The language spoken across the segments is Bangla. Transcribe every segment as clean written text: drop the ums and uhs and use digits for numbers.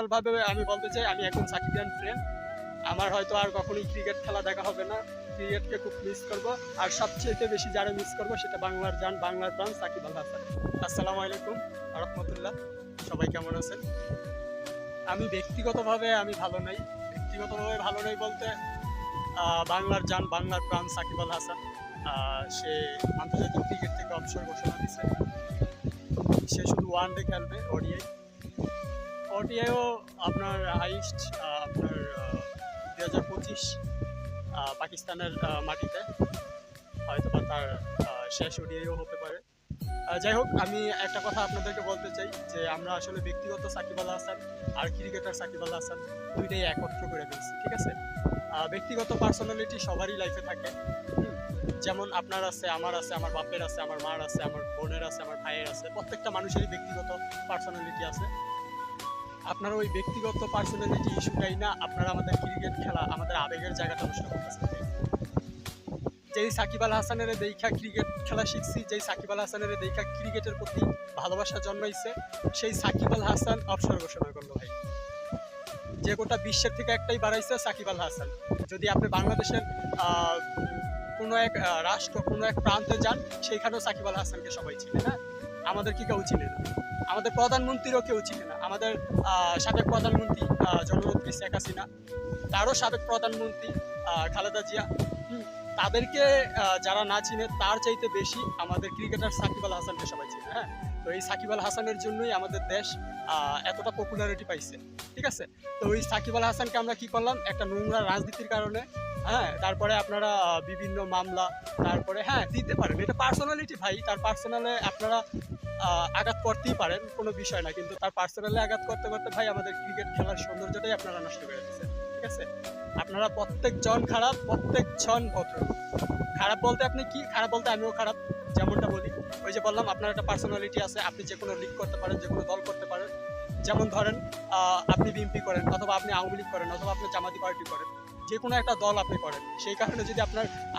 ভাবে আমি বলতে চাই আমি একজন সাকিবিয়ান ফ্রেন্ড। আমার হয়তো আর কখনোই ক্রিকেট খেলা দেখা হবে না। ক্রিকেটকে খুব মিস করব। আর সবচেয়ে বেশি যারা মিস করব সেটা বাংলার জান, বাংলার প্রাণ সাকিব আল হাসান। আসসালামু আলাইকুম ওয়া রাহমাতুল্লাহ। সবাই কেমন আছেন? আমি ব্যক্তিগতভাবে আমি ভালো নাই। ব্যক্তিগতভাবে ভালো নাই বলতে বাংলার জান, বাংলার প্রাণ সাকিব আল হাসান সে আন্তর্জাতিক ক্রিকেট থেকে অবসর ঘোষণা দিয়েছে। সে শুধু ওয়ানডে খেলবে, ওডিআইও আপনার হাইস্ট আপনার 2025 পাকিস্তানের মাটিতে হয়তো বা তার শেষ ওডিআইও হতে পারে। যাই হোক, আমি একটা কথা আপনাদেরকে বলতে চাই যে আমরা আসলে ব্যক্তিগত সাকিব আল হাসান আর ক্রিকেটার সাকিব আল হাসান দুইটাই একত্র করে ফেলছি, ঠিক আছে? ব্যক্তিগত পার্সোনালিটি সবারই লাইফে থাকে। যেমন আপনার আছে, আমার আছে, আমার বাপের আছে, আমার মার আছে, আমার বোনের আছে, আমার ভাইয়ের আছে, প্রত্যেকটা মানুষেরই ব্যক্তিগত পার্সোনালিটি আছে। আপনারা ওই ব্যক্তিগত পার্সোনালিটি ইস্যুটাই না, আপনারা আমাদের ক্রিকেট খেলা, আমাদের আবেগের জায়গাটা নষ্ট করতেছেন। যেই সাকিব আল হাসানের দেখা ক্রিকেট খেলা শিখছি, যেই সাকিব আল হাসানের দেখা ক্রিকেটের প্রতি ভালোবাসা জন্মাইছে, সেই সাকিব আল হাসান অবসর ঘোষণা করলো ভাই। যে গোটা বিশ্বের থেকে একটাই বাড়াইছে, সাকিব আল হাসান। যদি আপনি বাংলাদেশের কোনো এক রাষ্ট্র, কোনো এক প্রান্তে যান, সেইখানেও সাকিব আল হাসানকে সবাই চিনে না। আমাদের কি কেউ চিনে না? আমাদের প্রধানমন্ত্রীরও কেউ চিনে না। আমাদের সাবেক প্রধানমন্ত্রী জননেত্রী শেখ হাসিনা, তারও সাবেক প্রধানমন্ত্রী খালেদা জিয়া, তাদেরকে যারা না চিনে তার চাইতে বেশি আমাদের ক্রিকেটার সাকিব আল হাসানকে সবাই চিনে। হ্যাঁ, তো এই সাকিব আল হাসানের জন্যই আমাদের দেশ এতটা পপুলারিটি পাইছে, ঠিক আছে? তো ওই সাকিব আল হাসানকে আমরা কি করলাম, একটা নোংরা রাজনীতির কারণে, হ্যাঁ, তারপরে আপনারা বিভিন্ন মামলা, তারপরে হ্যাঁ দিতে পারেন, এটা পার্সোনালিটি ভাই, তার পার্সোনালে আপনারা আঘাত করতেই পারেন, কোনো বিষয় না, কিন্তু তার পার্সোনালে আঘাত করতে করতে ভাই আমাদের ক্রিকেট খেলার সৌন্দর্যটাই আপনারা নষ্ট করে দিচ্ছেন, ঠিক আছে? আপনারা প্রত্যেকজন খারাপ, প্রত্যেকজন ভদ্র। খারাপ বলতে আপনি কি? খারাপ বলতে আমিও খারাপ, যেমনটা বলি, ওই যে বললাম আপনার একটা পার্সোনালিটি আছে, আপনি যে কোনো লিগ করতে পারেন, যে কোনো দল করতে পারেন। যেমন ধরেন আপনি বিএনপি করেন, অথবা আপনি আওয়ামী লীগ করেন, অথবা আপনি জামাতি পার্টি করেন, যে কোনো একটা দল আপনি করেন। সেই কারণে যদি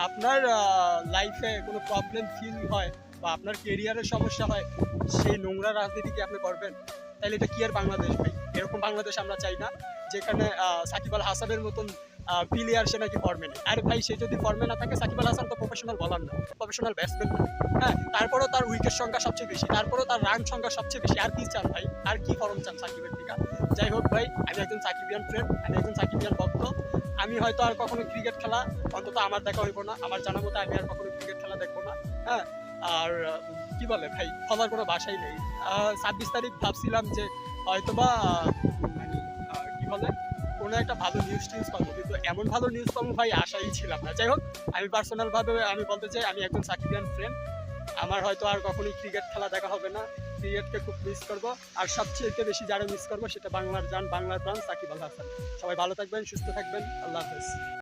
আপনার লাইফে কোনো প্রবলেম ফিল হয় বা আপনার কেরিয়ারের সমস্যা হয়, সেই নোংরা রাজনীতি কি আপনি করবেন? তাহলে এটা কি আর বাংলাদেশ ভাই? এরকম বাংলাদেশ আমরা চাই না, যেখানে সাকিব আল হাসানের মতন প্লেয়ার সে নাকি ফর্মে নেই। আরে ভাই, সে যদি ফর্মে না থাকে, সাকিব আল হাসান তো প্রফেশনাল বলার না, প্রফেশনাল ব্যাটসম্যান না। হ্যাঁ, তারপরেও তার উইকেট সংখ্যা সবচেয়ে বেশি, তারপরেও তার রান সংখ্যা সবচেয়ে বেশি। আর কি চান ভাই? আর কি ফর্ম চান সাকিবের দিকে? যাই হোক ভাই, আমি একজন সাকিবিয়ান ফ্রেন্ড, আমি একজন সাকিবিয়ান ভক্ত। আমি হয়তো আর কখনো ক্রিকেট খেলা, অন্তত আমার দেখা হইব না, আমার জানা মতো আমি আর কখনো ক্রিকেট খেলা দেখবো না। হ্যাঁ, আর কি বলে ভাই, বলার কোনো ভাষাই নেই। 26 তারিখ ভাবছিলাম যে হয়তোবা মানে কি বলে কোনো একটা ভালো নিউজ পাবো, কিন্তু এমন ভালো নিউজ পাবো ভাই আশাই ছিলাম না। যাই হোক, আমি পার্সোনাল ভাবে আমি বলতে চাই আমি একজন সাকিবিয়ান ফ্রেন্ড। আমার হয়তো আর কখনোই ক্রিকেট খেলা দেখা হবে না। ক্রিকেটকে খুব মিস করব। আর সবচেয়ে বেশি যারা মিস করবো সেটা বাংলার জান, বাংলার প্রাণ সাকিব আল হাসান। সবাই ভালো থাকবেন, সুস্থ থাকবেন, আল্লাহ হাফেজ।